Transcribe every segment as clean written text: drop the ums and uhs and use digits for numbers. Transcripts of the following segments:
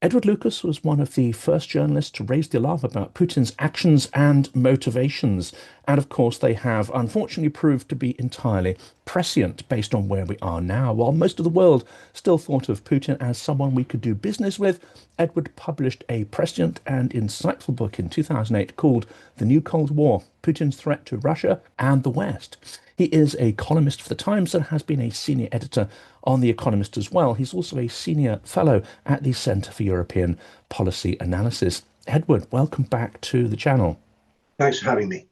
Edward Lucas was one of the first journalists to raise the alarm about Putin's actions and motivations. And of course, they have unfortunately proved to be entirely prescient based on where we are now. While most of the world still thought of Putin as someone we could do business with, Edward published a prescient and insightful book in 2008 called The New Cold War: Putin's Threat to Russia and the West. He is a columnist for The Times and has been a senior editor on The Economist as well. He's also a senior fellow at the Centre for European Policy Analysis. Edward, welcome back to the channel. Thanks for having me.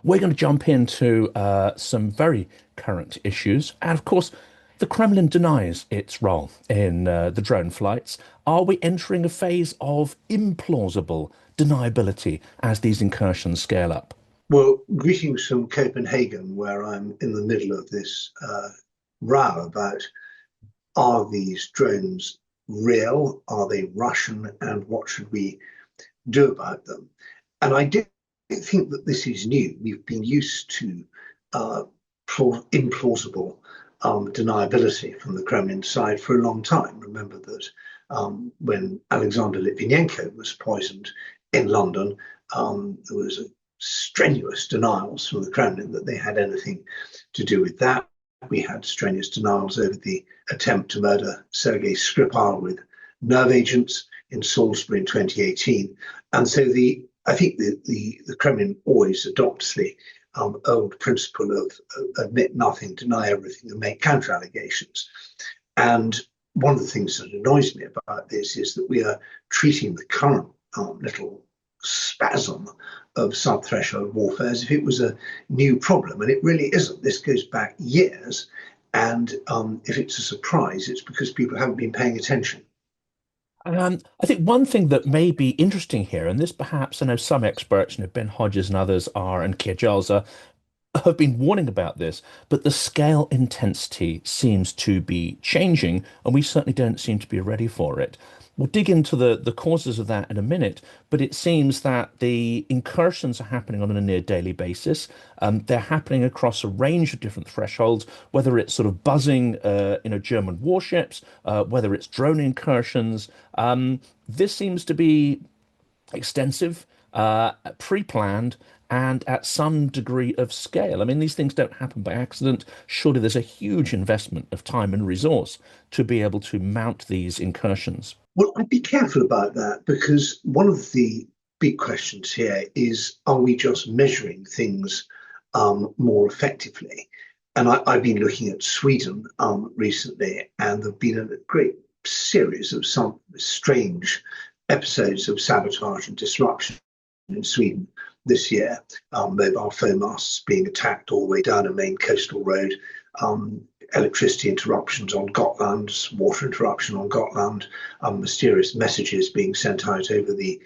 We're going to jump into some very current issues. And of course, the Kremlin denies its role in the drone flights. Are we entering a phase of implausible deniability as these incursions scale up? Well, greetings from Copenhagen, where I'm in the middle of this row about are these drones real? Are they Russian? And what should we do about them? And I don't think that this is new. We've been used to implausible deniability from the Kremlin side for a long time. Remember that when Alexander Litvinenko was poisoned in London, there was strenuous denials from the Kremlin that they had anything to do with that. We had strenuous denials over the attempt to murder Sergei Skripal with nerve agents in Salisbury in 2018. And so I think the Kremlin always adopts the old principle of admit nothing, deny everything, and make counter allegations. And one of the things that annoys me about this is that we are treating the current little spasm of sub-threshold warfare as if it was a new problem, and it really isn't. This goes back years, and if it's a surprise, it's because people haven't been paying attention. I think one thing that may be interesting here, and this perhaps I know some experts, Ben Hodges and others are, and Keir Giles are, have been warning about this, but the scale intensity seems to be changing, and we certainly don't seem to be ready for it. We'll dig into the causes of that in a minute, but it seems that the incursions are happening on a near daily basis. They're happening across a range of different thresholds, whether it's sort of buzzing, German warships, whether it's drone incursions. This seems to be extensive, pre-planned, and at some degree of scale. I mean, these things don't happen by accident. Surely there's a huge investment of time and resource to be able to mount these incursions. Well, I'd be careful about that because one of the big questions here is, are we just measuring things more effectively? And I've been looking at Sweden recently, and there've been a great series of some strange episodes of sabotage and disruption in Sweden this year. Mobile phone masts being attacked all the way down a main coastal road, electricity interruptions on Gotland, water interruption on Gotland, mysterious messages being sent out over the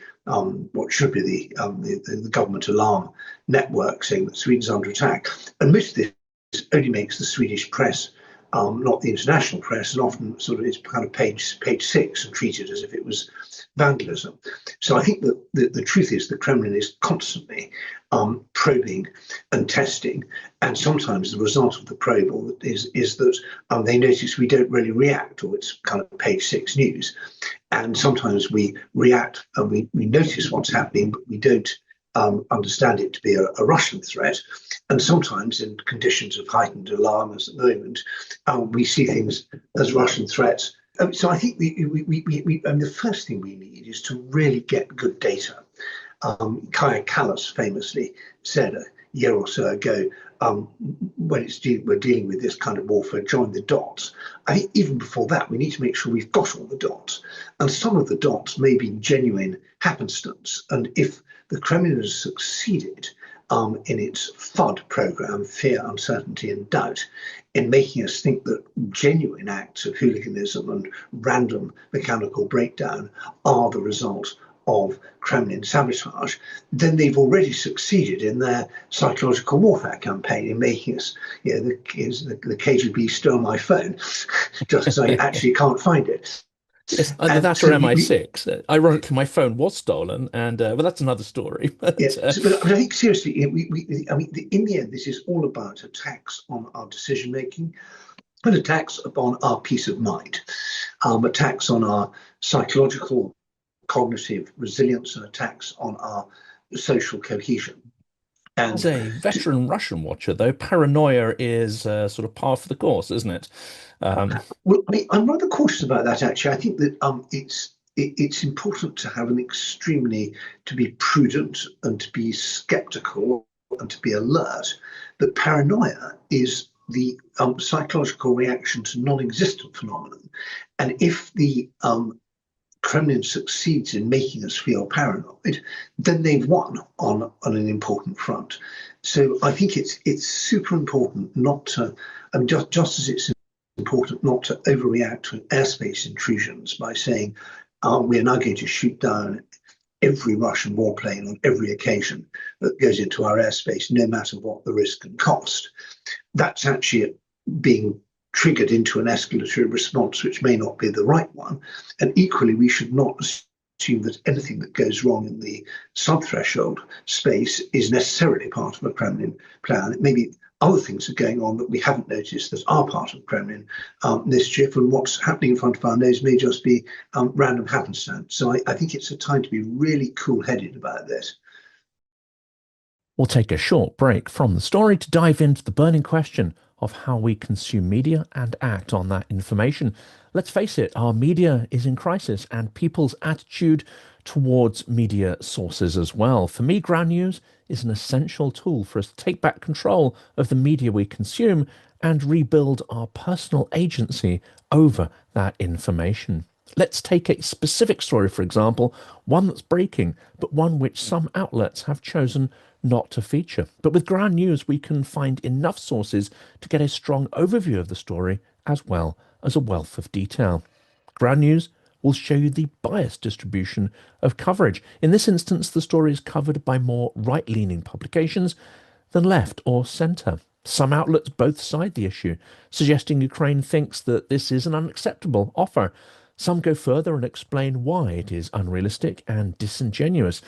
what should be the government alarm network saying that Sweden's under attack. And most of this only makes the Swedish press, not the international press, and often sort of it's kind of page six and treated as if it was vandalism. So I think that the truth is the Kremlin is constantly probing and testing, and sometimes the result of the probe is that they notice we don't really react, or it's kind of page six news. And sometimes we react and we notice what's happening, but we don't understand it to be a Russian threat. And sometimes in conditions of heightened alarm, as at the moment, we see things as Russian threats. So I think the first thing we need is to really get good data. Kaya Kallas famously said a year or so ago, when we're dealing with this kind of warfare, join the dots. I think even before that, we need to make sure we've got all the dots. And some of the dots may be genuine happenstance. And if the Kremlin has succeeded in its FUD program, fear, uncertainty, and doubt, in making us think that genuine acts of hooliganism and random mechanical breakdown are the result of Kremlin sabotage, then they've already succeeded in their psychological warfare campaign in making us, the KGB stole my phone, just as I actually can't find it. Yes, either And that or so MI6. Ironically, my phone was stolen, and well, that's another story. yeah, But but I think seriously, in the end, this is all about attacks on our decision making. but attacks upon our peace of mind, attacks on our psychological, cognitive resilience, and attacks on our social cohesion. As And a veteran Russian watcher, though, paranoia is sort of par for the course, isn't it? Um, well, I'm rather cautious about that. Actually, I think that it's important to have an extremely to be prudent and to be skeptical and to be alert. But paranoia is the psychological reaction to non-existent phenomenon, and if the Kremlin succeeds in making us feel paranoid, then they've won on an important front. So I think it's super important not to, I mean, just as it's important not to overreact to airspace intrusions by saying we're now going to shoot down every Russian warplane on every occasion that goes into our airspace, no matter what the risk and cost. That's actually being triggered into an escalatory response, which may not be the right one. And equally, we should not assume that anything that goes wrong in the sub-threshold space is necessarily part of a Kremlin plan. It may be other things are going on that we haven't noticed that are part of Kremlin mischief, and what's happening in front of our nose may just be random happenstance. So I think it's a time to be really cool-headed about this. we'll take a short break from the story to dive into the burning question of how we consume media and act on that information. Let's face it, our media is in crisis and people's attitude towards media sources as well. For me, ground news is an essential tool for us to take back control of the media we consume and rebuild our personal agency over that information. Let's take a specific story, for example, one that's breaking, but one which some outlets have chosen not to feature. But with ground news, we can find enough sources to get a strong overview of the story as well as a wealth of detail. Ground news will show you the biased distribution of coverage. In this instance, the story is covered by more right-leaning publications than left or centre. Some outlets both side the issue, suggesting Ukraine thinks that this is an unacceptable offer. Some go further and explain why it is unrealistic and disingenuous.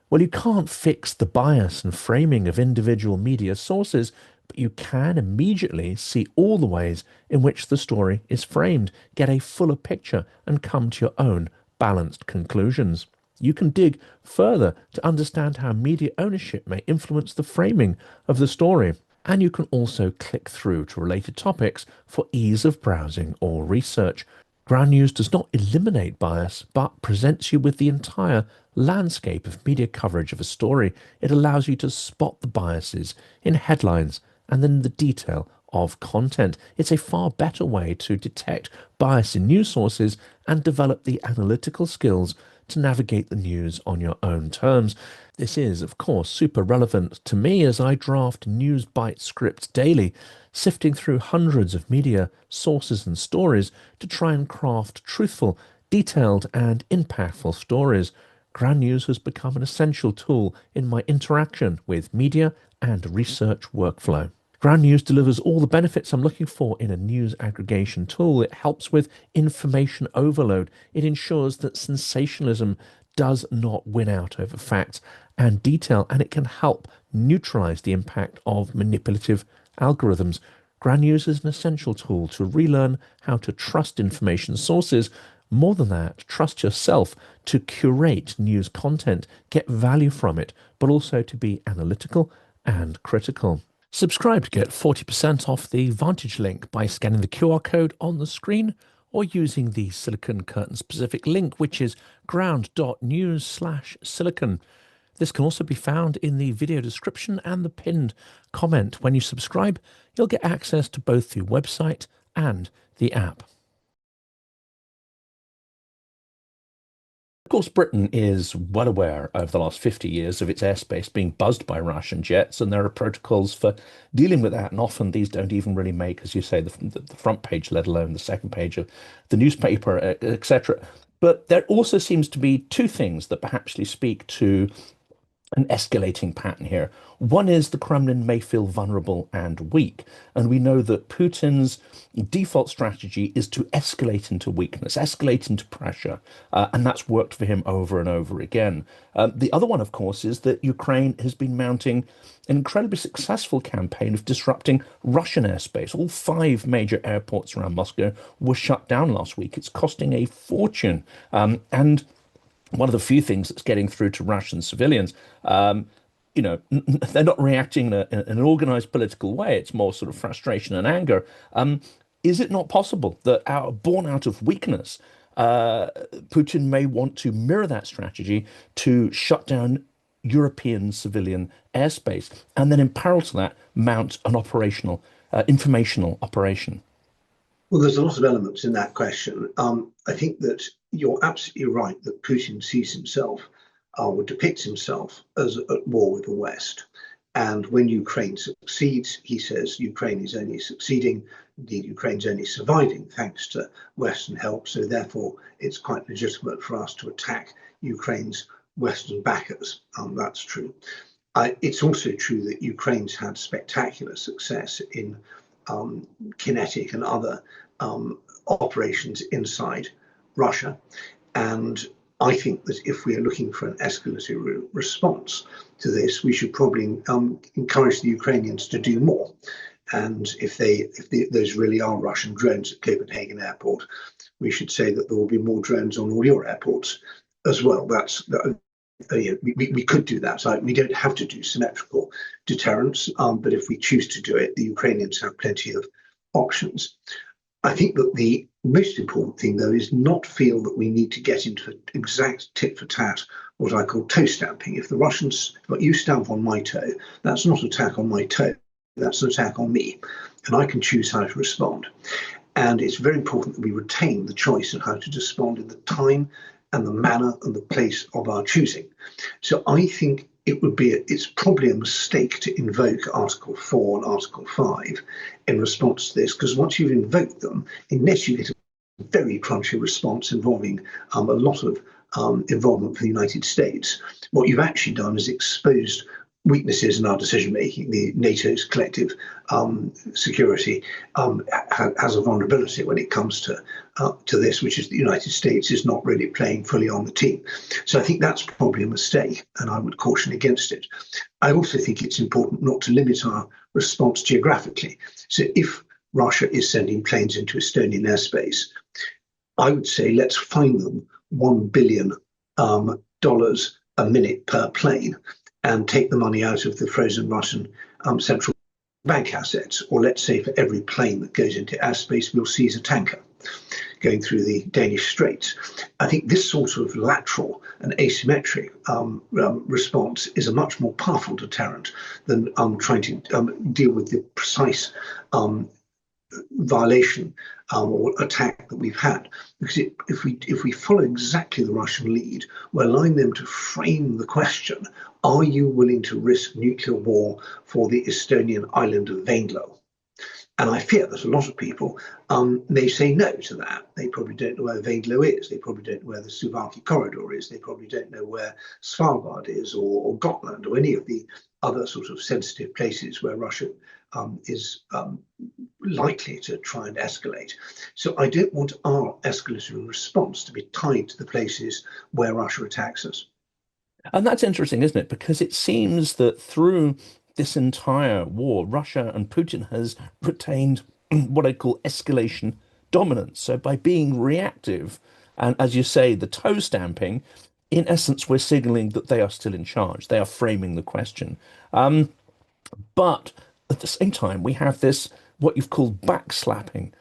Well, you can't fix the bias and framing of individual media sources, but you can immediately see all the ways in which the story is framed, get a fuller picture, and come to your own balanced conclusions. You can dig further to understand how media ownership may influence the framing of the story. And you can also click through to related topics for ease of browsing or research. Ground News does not eliminate bias, but presents you with the entire landscape of media coverage of a story. It allows you to spot the biases in headlines and then the detail of content. It's a far better way to detect bias in news sources and develop the analytical skills to navigate the news on your own terms. This is, of course, super relevant to me as I draft news bite scripts daily, sifting through hundreds of media sources and stories to try and craft truthful, detailed, and impactful stories. Ground News has become an essential tool in my interaction with media and research workflow. Ground News delivers all the benefits I'm looking for in a news aggregation tool. It helps with information overload. It ensures that sensationalism does not win out over facts and detail, and it can help neutralize the impact of manipulative algorithms. Ground News is an essential tool to relearn how to trust information sources. More than that, trust yourself to curate news content, get value from it, but also to be analytical and critical. Subscribe to get 40% off the Vantage link by scanning the QR code on the screen or using the Silicon Curtain specific link, which is ground.news/silicon. This can also be found in the video description and the pinned comment. When you subscribe, you'll get access to both the website and the app. Of course, Britain is well aware over the last 50 years of its airspace being buzzed by Russian jets, and there are protocols for dealing with that. And often these don't even really make, as you say, the front page, let alone the second page of the newspaper, etc. But there also seems to be two things that perhaps speak to an escalating pattern here. One is the Kremlin may feel vulnerable and weak, and we know that Putin's default strategy is to escalate into weakness, escalate into pressure, and that's worked for him over and over again. The other one, of course, is that Ukraine has been mounting an incredibly successful campaign of disrupting Russian airspace. All five major airports around Moscow were shut down last week. It's costing a fortune. And one of the few things that's getting through to Russian civilians, um, they're not reacting in an organized political way. It's more sort of frustration and anger. Is it not possible that, born out of weakness, Putin may want to mirror that strategy to shut down European civilian airspace, and then in parallel to that, mount an informational operation? Well, there's a lot of elements in that question. I think that you're absolutely right that Putin sees himself or depicts himself as at war with the West. And when Ukraine succeeds, he says Ukraine is only succeeding, indeed, Ukraine's only surviving thanks to Western help. So, therefore, it's quite legitimate for us to attack Ukraine's Western backers. That's true. It's also true that Ukraine's had spectacular success in kinetic and other operations inside Russia. And I think that if we are looking for an escalatory response to this, we should probably encourage the Ukrainians to do more. And if those really are Russian drones at Copenhagen Airport, we should say that there will be more drones on all your airports as well. We could do that. So we don't have to do symmetrical deterrence, but if we choose to do it, the Ukrainians have plenty of options. I think that the most important thing, though, is not feel that we need to get into exact tit for tat, what I call toe stamping. If the Russians, but you stamp on my toe, that's not an attack on my toe, that's an attack on me, and I can choose how to respond. And it's very important that we retain the choice of how to respond in the time and the manner and the place of our choosing. So I think it's probably a mistake to invoke Article 4 and Article 5 in response to this, because once you've invoked them, unless you get a very crunchy response involving a lot of involvement for the United States, what you've actually done is exposed weaknesses in our decision making. The NATO's collective security has a vulnerability when it comes to this, which is the United States is not really playing fully on the team. So I think that's probably a mistake, and I would caution against it. I also think it's important not to limit our response geographically. So if Russia is sending planes into Estonian airspace, I would say let's fine them $1 billion a minute per plane, and take the money out of the frozen Russian central bank assets. Or let's say for every plane that goes into airspace, we'll seize a tanker going through the Danish Straits. I think this sort of lateral and asymmetric response is a much more powerful deterrent than trying to deal with the precise violation or attack that we've had. Because if we follow exactly the Russian lead, we're allowing them to frame the question: are you willing to risk nuclear war for the Estonian island of Venlo? And I fear that a lot of people may say no to that. They probably don't know where Venlo is. They probably don't know where the Suwałki corridor is. They probably don't know where Svalbard is, or Gotland, or any of the other sort of sensitive places where Russia is likely to try and escalate. So I don't want our escalatory response to be tied to the places where Russia attacks us. And that's interesting, isn't it? Because it seems that through this entire war, Russia and Putin has retained what I call escalation dominance. So by being reactive, and as you say, the toe stamping, in essence, we're signaling that they are still in charge. They are framing the question. But at the same time, we have this, what you've called backslapping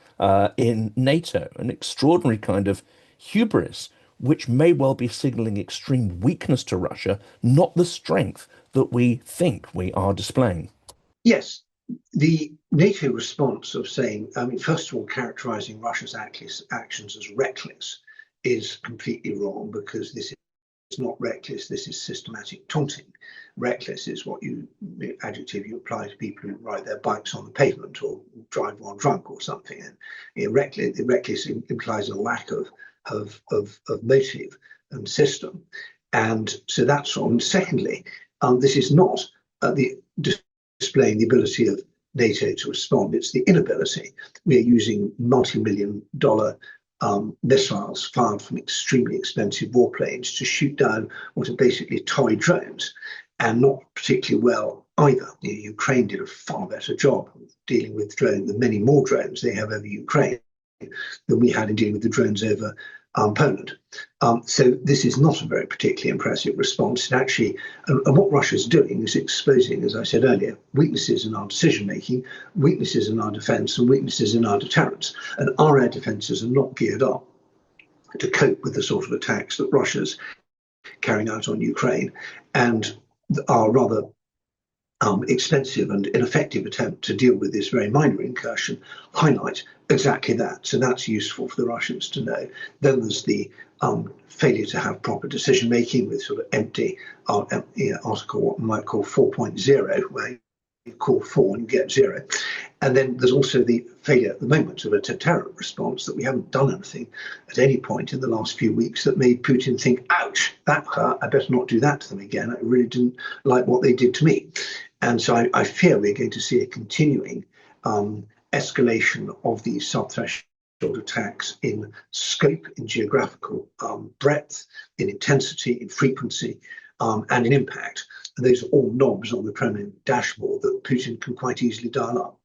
in NATO, an extraordinary kind of hubris, which may well be signaling extreme weakness to Russia, not the strength that we think we are displaying. Yes, the NATO response of saying, first of all, characterizing Russia's actions as reckless is completely wrong, because this is not reckless, this is systematic taunting. Reckless is the adjective you apply to people who ride their bikes on the pavement or drive while drunk or something. And reckless implies a lack of motive and system. And so that's wrong. Secondly, This is not the displaying the ability of NATO to respond. It's the inability. We are using multi-million dollar missiles fired from extremely expensive warplanes to shoot down what are basically toy drones, and not particularly well either. Ukraine did a far better job of dealing with the many more drones they have over Ukraine than we had in dealing with the drones over Poland. So this is not a very particularly impressive response. And actually, and what Russia's doing is exposing, as I said earlier, weaknesses in our decision making, weaknesses in our defence, and weaknesses in our deterrence. And our air defences are not geared up to cope with the sort of attacks that Russia's carrying out on Ukraine, and are rather expensive and ineffective attempt to deal with this very minor incursion highlight exactly that. So that's useful for the Russians to know. Then there's the failure to have proper decision making with sort of empty article, what we might call 4.0, where you call 4 and you get 0. And then there's also the failure at the moment of a deterrent response, that we haven't done anything at any point in the last few weeks that made Putin think, ouch, that hurt, I better not do that to them again. I really didn't like what they did to me. And so I fear we're going to see a continuing escalation of these sub-threshold attacks in scope, in geographical breadth, in intensity, in frequency, and in impact. And those are all knobs on the Kremlin dashboard that Putin can quite easily dial up.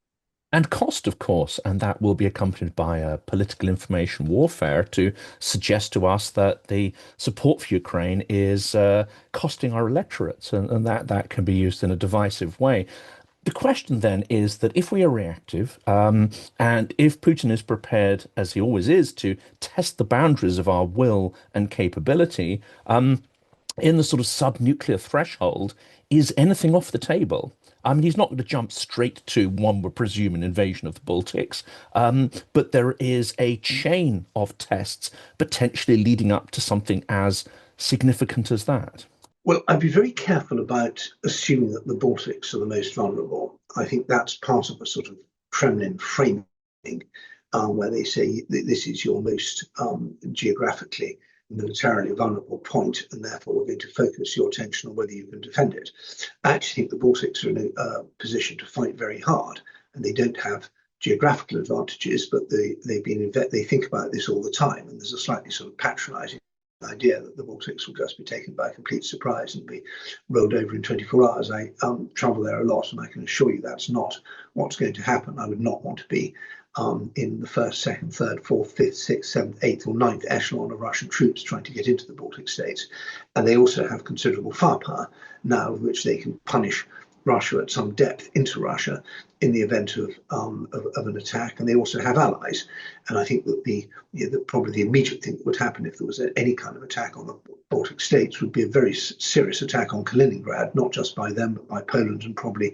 And cost, of course, and that will be accompanied by a political information warfare to suggest to us that the support for Ukraine is costing our electorates, and that can be used in a divisive way. The question then is that if we are reactive, and if Putin is prepared, as he always is, to test the boundaries of our will and capability, in the sort of sub-nuclear threshold, is anything off the table? I mean, he's not going to jump straight to, one would presume, an invasion of the Baltics, but there is a chain of tests potentially leading up to something as significant as that. Well, I'd be very careful about assuming that the Baltics are the most vulnerable. I think that's part of a sort of Kremlin framing, where they say this is your most geographically, militarily vulnerable point, and therefore we're going to focus your attention on whether you can defend it. I actually think the Baltics are in a position to fight very hard, and they don't have geographical advantages, but they think about this all the time, and there's a slightly sort of patronising idea that the Baltics will just be taken by complete surprise and be rolled over in 24 hours. I travel there a lot, and I can assure you that's not what's going to happen. I would not want to be in the first, second, third, fourth, fifth, sixth, seventh, eighth, or ninth echelon of Russian troops trying to get into the Baltic states. And they also have considerable firepower now, with which they can punish Russia at some depth into Russia in the event of an attack, and they also have allies. And I think that probably the immediate thing that would happen if there was any kind of attack on the Baltic states would be a very serious attack on Kaliningrad, not just by them, but by Poland and probably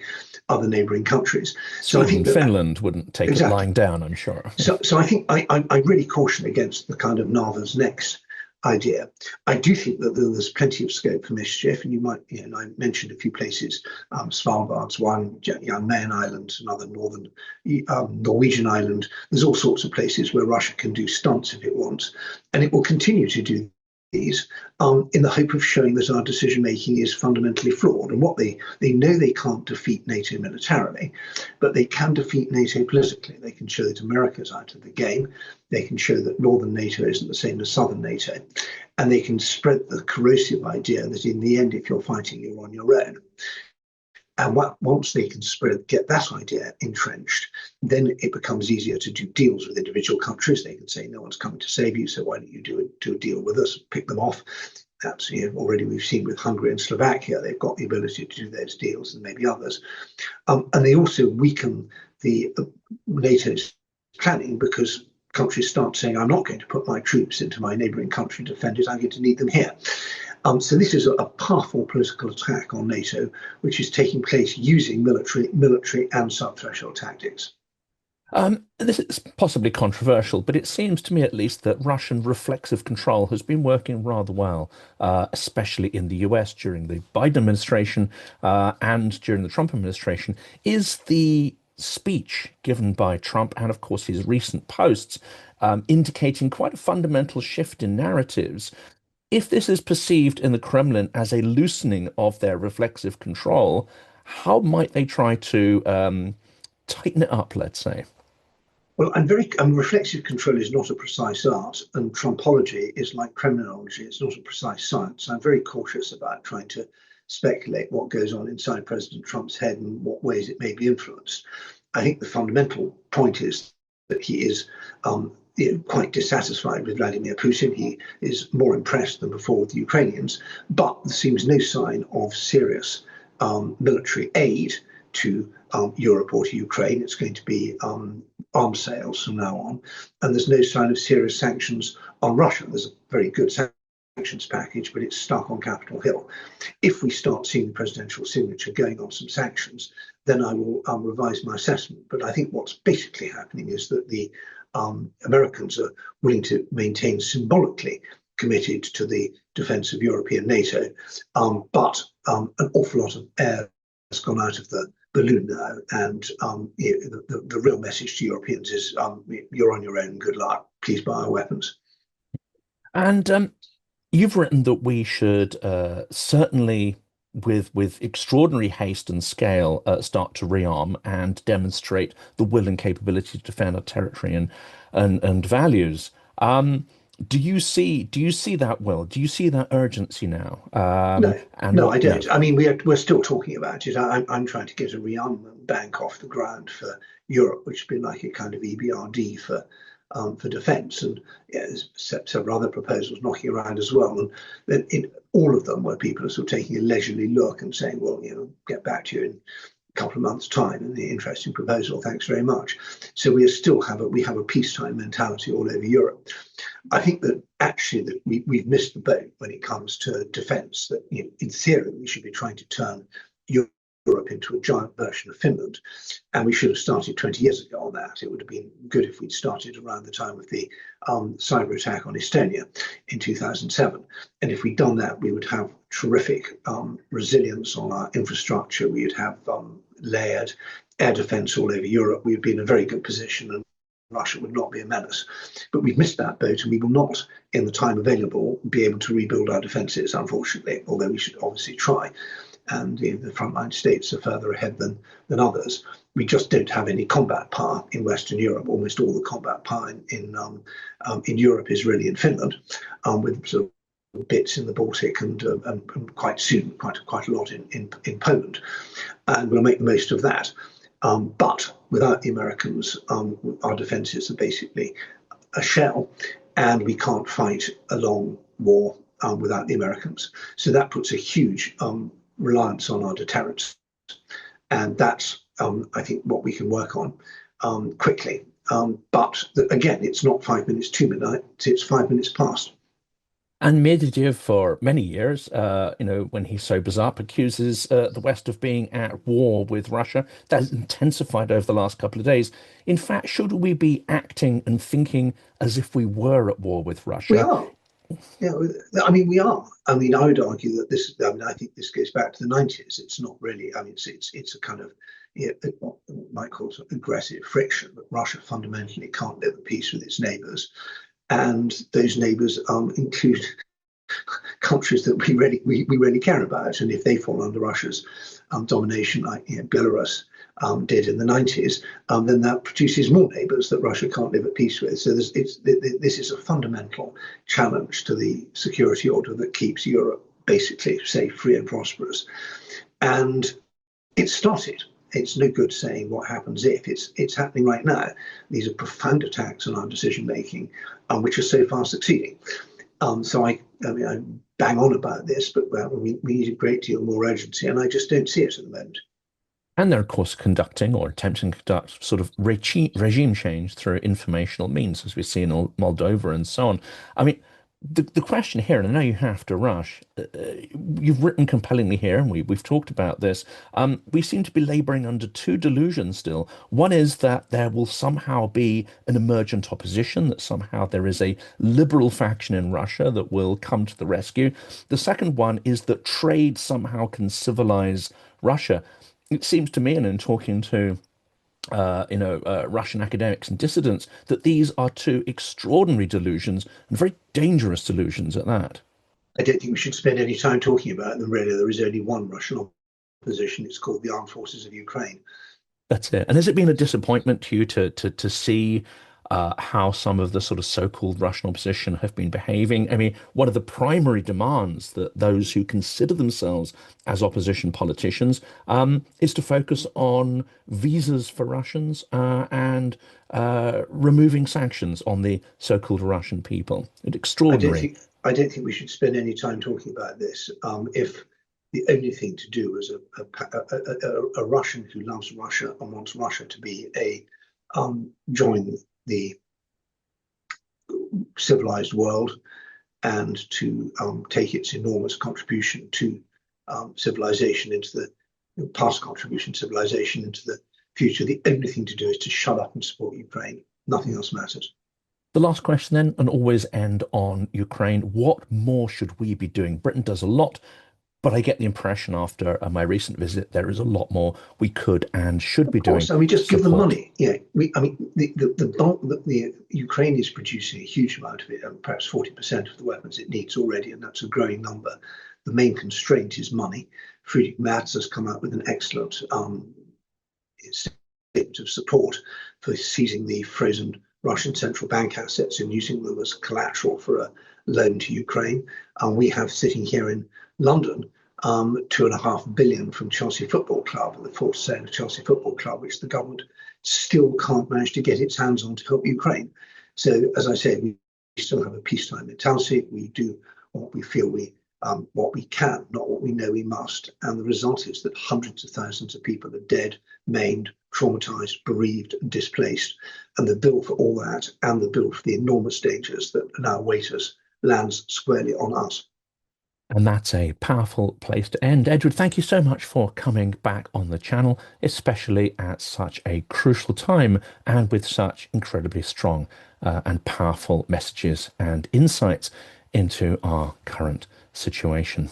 other neighbouring countries. So I think Finland wouldn't take it lying down, I'm sure. So I think I really caution against the kind of Narva's next idea. I do think that there's plenty of scope for mischief, and you might, I mentioned a few places, Svalbard's one, Jan Mayen Island, another northern Norwegian island. There's all sorts of places where Russia can do stunts if it wants, and it will continue to do these in the hope of showing that our decision making is fundamentally flawed. And what they know, they can't defeat NATO militarily, but they can defeat NATO politically. They can show that America's out of the game. They can show that northern NATO isn't the same as southern NATO, and they can spread the corrosive idea that in the end, if you're fighting, you're on your own. And once they can get that idea entrenched, then it becomes easier to do deals with individual countries. They can say, no one's coming to save you, so why don't you do a deal with us, pick them off. That's already we've seen with Hungary and Slovakia, they've got the ability to do those deals, and maybe others. And they also weaken the NATO's planning, because countries start saying, I'm not going to put my troops into my neighbouring country to defend it, I'm going to need them here. So this is a powerful political attack on NATO, which is taking place using military and sub-threshold tactics. This is possibly controversial, but it seems to me at least that Russian reflexive control has been working rather well, especially in the US during the Biden administration and during the Trump administration. Is the speech given by Trump, and of course his recent posts, indicating quite a fundamental shift in narratives? if this is perceived in the Kremlin as a loosening of their reflexive control, how might they try to tighten it up, let's say? Well, reflexive control is not a precise art, and Trumpology is like criminology. It's not a precise science. I'm very cautious about trying to speculate what goes on inside President Trump's head and what ways it may be influenced. I think the fundamental point is that he is quite dissatisfied with Vladimir Putin. He is more impressed than before with the Ukrainians, but there seems no sign of serious military aid to Europe or to Ukraine. It's going to be arms sales from now on. And there's no sign of serious sanctions on Russia. There's a very good sanctions package, but it's stuck on Capitol Hill. If we start seeing the presidential signature going on some sanctions, then I will revise my assessment. But I think what's basically happening is that the Americans are willing to maintain symbolically committed to the defense of European NATO, but an awful lot of air has gone out of the balloon now, and the real message to Europeans is you're on your own, good luck, please buy our weapons. And you've written that we should certainly, with extraordinary haste and scale, start to rearm and demonstrate the will and capability to defend our territory and values. Do you see that will? Do you see that urgency now? No, And no, what? I No. don't. I mean, we're still talking about it. I'm trying to get a rearmament bank off the ground for Europe, which has been like a kind of EBRD for defence, and yeah, there's several other proposals knocking around as well. And then in all of them, where people are sort of taking a leisurely look and saying, well, get back to you in couple of months' time, and the interesting proposal. Thanks very much. So we have a peacetime mentality all over Europe. I think that actually that we've missed the boat when it comes to defence. That in theory we should be trying to turn Europe into a giant version of Finland, and we should have started 20 years ago on that. It would have been good if we'd started around the time of the cyber attack on Estonia in 2007. And if we'd done that, we would have terrific resilience on our infrastructure. We would have layered air defence all over Europe. We'd be in a very good position, and Russia would not be a menace. But we've missed that boat, and we will not, in the time available, be able to rebuild our defences, unfortunately, although we should obviously try. And the frontline states are further ahead than others. We just don't have any combat power in Western Europe. Almost all the combat power in Europe is really in Finland, with sort of bits in the Baltic and quite soon quite a lot in Poland. And we'll make the most of that. But without the Americans, our defences are basically a shell, and we can't fight a long war without the Americans. So that puts a huge reliance on our deterrence, and that's I think what we can work on quickly. But again, it's not 5 minutes to midnight; it's 5 minutes past. And Medvedev, for many years, when he sobers up, accuses the West of being at war with Russia. That has intensified over the last couple of days. In fact, should we be acting and thinking as if we were at war with We Russia? are. Yeah, I mean, we are. I mean, I would argue that this. I mean, I think this goes back to the 90s. It's not really. I mean, it's a kind of what we might call it aggressive friction. But Russia fundamentally can't live at peace with its neighbours, and those neighbours include countries that we really care about. And if they fall under Russia's domination, like Belarus did in the 90s, then that produces more neighbours that Russia can't live at peace with. So this is a fundamental challenge to the security order that keeps Europe basically safe, free, and prosperous. And it started. It's no good saying what happens if. It's happening right now. These are profound attacks on our decision making, which are so far succeeding. So I mean, I bang on about this, but we need a great deal more urgency, and I just don't see it at the moment. And they're, of course, conducting or attempting to conduct sort of regime change through informational means, as we see in Moldova and so on. I mean, the question here, and I know you have to rush, you've written compellingly here, and we've talked about this. We seem to be laboring under two delusions still. One is that there will somehow be an emergent opposition, that somehow there is a liberal faction in Russia that will come to the rescue. The second one is that trade somehow can civilize Russia. It seems to me, and in talking to Russian academics and dissidents, that these are two extraordinary delusions and very dangerous delusions at that. I don't think we should spend any time talking about them, really. There is only one Russian opposition. It's called the Armed Forces of Ukraine. That's it. And has it been a disappointment to you to see how some of the sort of so-called Russian opposition have been behaving? I mean, one of the primary demands that those who consider themselves as opposition politicians is to focus on visas for Russians and removing sanctions on the so-called Russian people. It's extraordinary. I don't think we should spend any time talking about this. If the only thing to do as a Russian who loves Russia and wants Russia to be join the civilized world and to take its enormous contribution to civilization into the past contribution civilization into the future, the only thing to do is to shut up and support Ukraine. Nothing else matters. The last question then, and always end on Ukraine. What more should we be doing? Britain does a lot, but I get the impression after my recent visit, there is a lot more we could and should be doing. I mean, just give them money. Yeah, the Ukraine is producing a huge amount of it, and perhaps 40% of the weapons it needs already, and that's a growing number. The main constraint is money. Friedrich Merz has come out with an excellent statement of support for seizing the frozen Russian central bank assets and using them as collateral for a loan to Ukraine. And we have sitting here in London, 2.5 billion from Chelsea Football Club, the forced sale of Chelsea Football Club, which the government still can't manage to get its hands on to help Ukraine. So, as I said, we still have a peacetime mentality. We do what we feel what we can, not what we know we must. And the result is that hundreds of thousands of people are dead, maimed, traumatized, bereaved, and displaced. And the bill for all that, and the bill for the enormous dangers that now await us, lands squarely on us. And that's a powerful place to end. Edward, thank you so much for coming back on the channel, especially at such a crucial time and with such incredibly strong and powerful messages and insights into our current situation.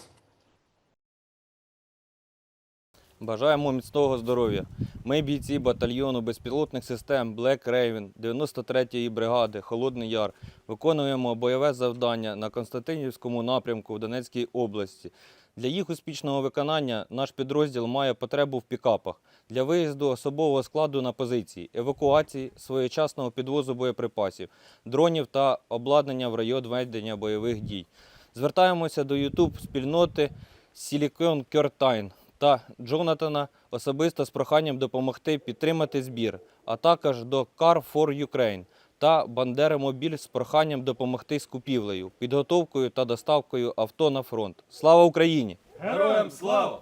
Бажаємо міцного здоров'я. Ми бійці батальйону безпілотних систем Black Raven 93-ї бригади Холодний Яр виконуємо бойове завдання на Константинівському напрямку в Донецькій області. Для їх успішного виконання наш підрозділ має потребу в пікапах для виїзду особового складу на позиції, евакуації, своєчасного підвозу боєприпасів, дронів та обладнання в район ведення бойових дій. Звертаємося до YouTube-спільноти Silicon Curtain та Джонатана особисто з проханням допомогти підтримати збір, а також до Car for Ukraine та Бандера Мобіль з проханням допомогти з купівлею, підготовкою та доставкою авто на фронт. Слава Україні! Героям слава!